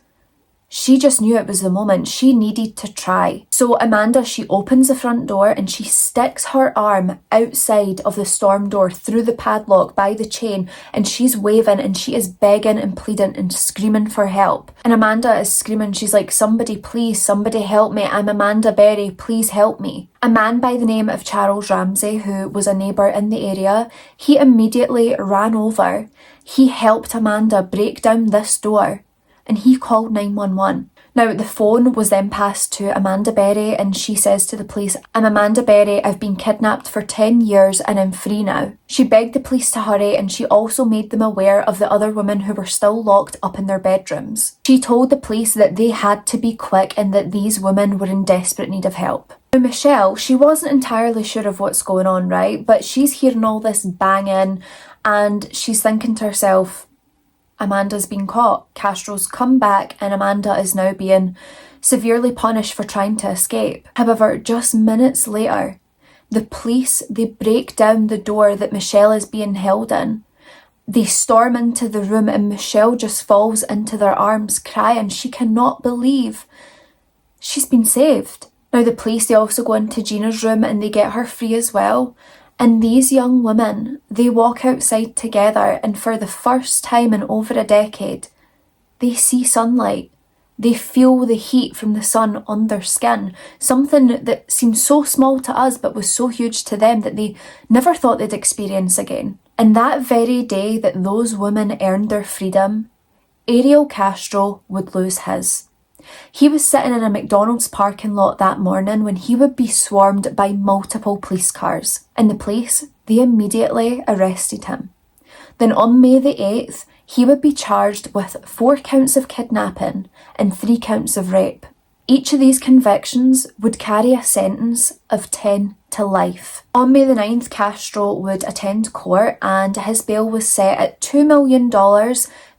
Speaker 1: she just knew it was the moment. She needed to try. So Amanda, she opens the front door and she sticks her arm outside of the storm door through the padlock by the chain, and she's waving and she is begging and pleading and screaming for help. And Amanda is screaming, she's like, somebody please, somebody help me. I'm Amanda Berry, please help me. A man by the name of Charles Ramsey, who was a neighbour in the area, he immediately ran over. He helped Amanda break down this door, and he called 911. Now, the phone was then passed to Amanda Berry, and she says to the police, I'm Amanda Berry, I've been kidnapped for 10 years and I'm free now. She begged the police to hurry, and she also made them aware of the other women who were still locked up in their bedrooms. She told the police that they had to be quick and that these women were in desperate need of help. Now, Michelle, she wasn't entirely sure of what's going on, right? But she's hearing all this banging and she's thinking to herself, Amanda's been caught. Castro's come back and Amanda is now being severely punished for trying to escape. However, just minutes later, the police, they break down the door that Michelle is being held in, They storm into the room and Michelle just falls into their arms crying. She cannot believe she's been saved. Now the police, they also go into Gina's room and they get her free as well. And these young women, they walk outside together, and for the first time in over a decade, they see sunlight. They feel the heat from the sun on their skin, something that seems so small to us but was so huge to them that they never thought they'd experience again. And that very day that those women earned their freedom, Ariel Castro would lose his. He was sitting in a McDonald's parking lot that morning when he would be swarmed by multiple police cars. And the police, they immediately arrested him. Then on May the 8th, he would be charged with 4 counts of kidnapping and 3 counts of rape. Each of these convictions would carry a sentence of 10 to life. On May the 9th, Castro would attend court and his bail was set at $2 million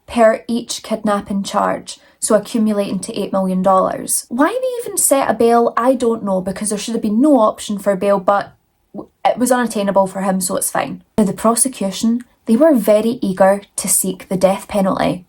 Speaker 1: per each kidnapping charge, so accumulating to $8 million. Why they even set a bail, I don't know, because there should have been no option for bail, but it was unattainable for him, so it's fine. Now the prosecution, they were very eager to seek the death penalty.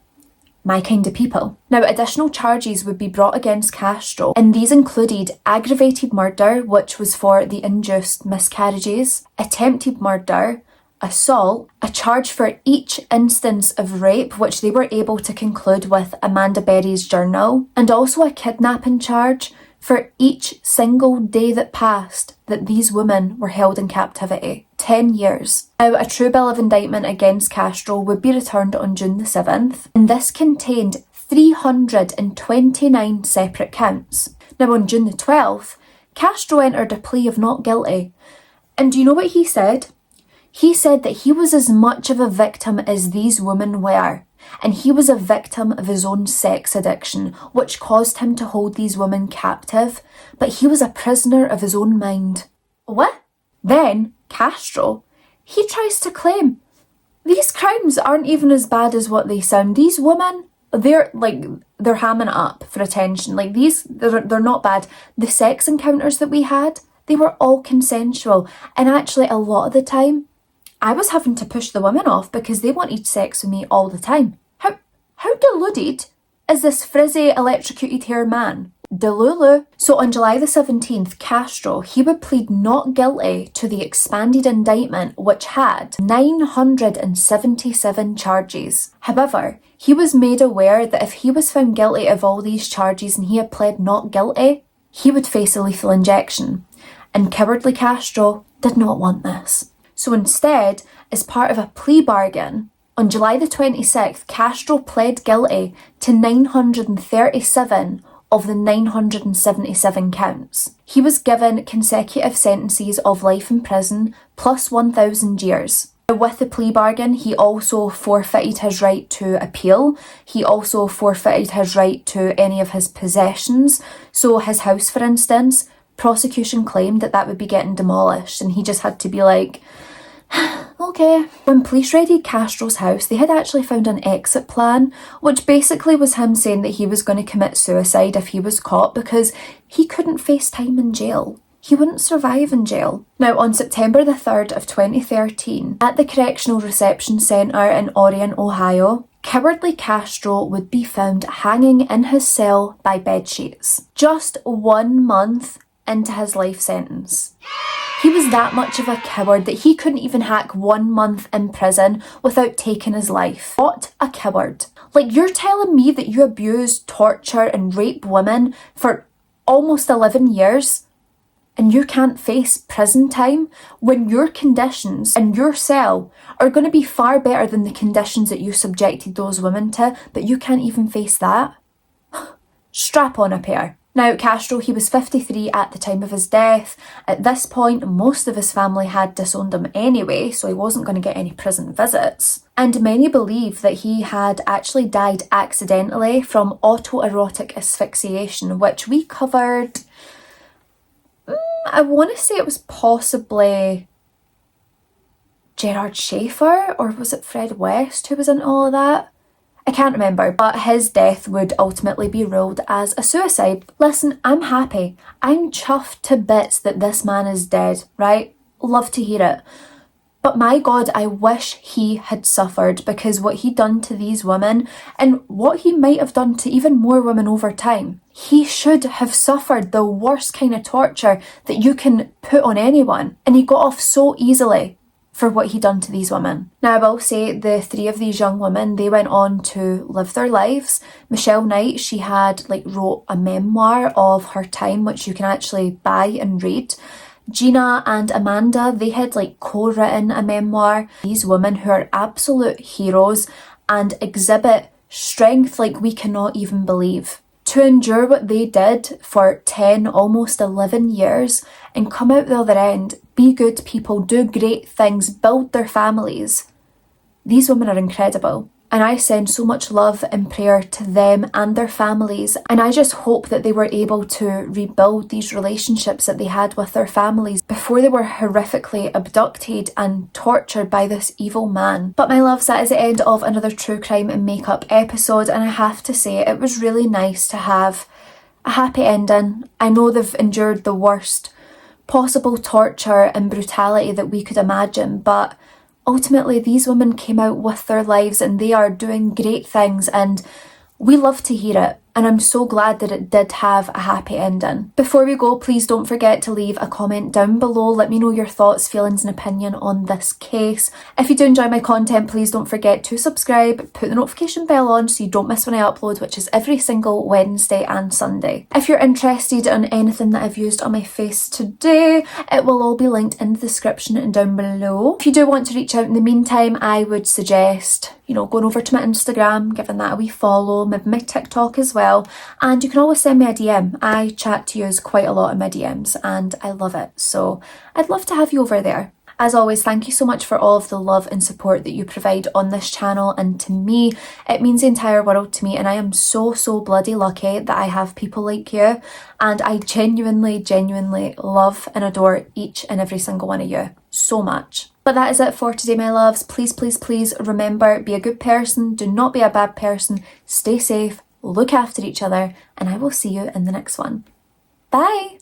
Speaker 1: My kind of people. Now additional charges would be brought against Castro, and these included aggravated murder, which was for the induced miscarriages, attempted murder, assault, a charge for each instance of rape, which they were able to conclude with Amanda Berry's journal, and also a kidnapping charge for each single day that passed that these women were held in captivity. 10 years. Now, a true bill of indictment against Castro would be returned on June the 7th, and this contained 329 separate counts. Now, on June the 12th, Castro entered a plea of not guilty. And do you know what he said? He said that he was as much of a victim as these women were, and he was a victim of his own sex addiction, which caused him to hold these women captive, but he was a prisoner of his own mind. What? Then, Castro, he tries to claim these crimes aren't even as bad as what they sound. These women, they're hamming it up for attention. Like they're not bad. The sex encounters that we had, they were all consensual, and actually a lot of the time, I was having to push the women off because they wanted sex with me all the time. How deluded is this frizzy, electrocuted hair man? Delulu. So on July the 17th, Castro, he would plead not guilty to the expanded indictment, which had 977 charges. However, he was made aware that if he was found guilty of all these charges and he had pled not guilty, he would face a lethal injection. And cowardly Castro did not want this. So instead, as part of a plea bargain, on July the 26th, Castro pled guilty to 937 of the 977 counts. He was given consecutive sentences of life in prison plus 1,000 years. With the plea bargain, he also forfeited his right to appeal. He also forfeited his right to any of his possessions. So his house, for instance, prosecution claimed that would be getting demolished, and he just had to be like, okay. When police raided Castro's house, they had actually found an exit plan, which basically was him saying that he was going to commit suicide if he was caught because he couldn't face time in jail. He wouldn't survive in jail. Now, on September the 3rd of 2013, at the Correctional Reception Centre in Orion, Ohio, cowardly Castro would be found hanging in his cell by bedsheets, just 1 month into his life sentence. He was that much of a coward that he couldn't even hack 1 month in prison without taking his life. What a coward. Like, you're telling me that you abuse, torture and rape women for almost 11 years and you can't face prison time when your conditions in your cell are going to be far better than the conditions that you subjected those women to, but you can't even face that? Strap on a pair. Now, Castro, he was 53 at the time of his death. At this point, most of his family had disowned him anyway, so he wasn't going to get any prison visits. And many believe that he had actually died accidentally from autoerotic asphyxiation, which we covered. I want to say it was possibly Gerard Schaefer, or was it Fred West who was into all of that? I can't remember, but his death would ultimately be ruled as a suicide. Listen, I'm happy. I'm chuffed to bits that this man is dead, right? Love to hear it. But my God, I wish he had suffered, because what he'd done to these women, and what he might have done to even more women over time, he should have suffered the worst kind of torture that you can put on anyone. And he got off so easily for what he'd done to these women. Now, I will say the three of these young women, they went on to live their lives. Michelle Knight, she had wrote a memoir of her time, which you can actually buy and read. Gina and Amanda, they had co-written a memoir. These women who are absolute heroes and exhibit strength like we cannot even believe. To endure what they did for 10, almost 11 years and come out the other end, be good people, do great things, build their families. These women are incredible. And I send so much love and prayer to them and their families. And I just hope that they were able to rebuild these relationships that they had with their families before they were horrifically abducted and tortured by this evil man. But my loves, that is the end of another true crime and makeup episode. And I have to say, it was really nice to have a happy ending. I know they've endured the worst possible torture and brutality that we could imagine, but ultimately, these women came out with their lives and they are doing great things, and we love to hear it. And I'm so glad that it did have a happy ending. Before we go, please don't forget to leave a comment down below. Let me know your thoughts, feelings and opinion on this case. If you do enjoy my content, please don't forget to subscribe, put the notification bell on so you don't miss when I upload, which is every single Wednesday and Sunday. If you're interested in anything that I've used on my face today, it will all be linked in the description and down below. If you do want to reach out in the meantime, I would suggest going over to my Instagram, giving that a wee follow, maybe my TikTok as well. And you can always send me a DM. I chat to you quite a lot in my DMs and I love it. So I'd love to have you over there. As always, thank you so much for all of the love and support that you provide on this channel, and to me, it means the entire world to me, and I am so bloody lucky that I have people like you, and I genuinely love and adore each and every single one of you so much. But that is it for today, my loves. Please remember, be a good person, do not be a bad person, stay safe, look after each other, and I will see you in the next one. Bye!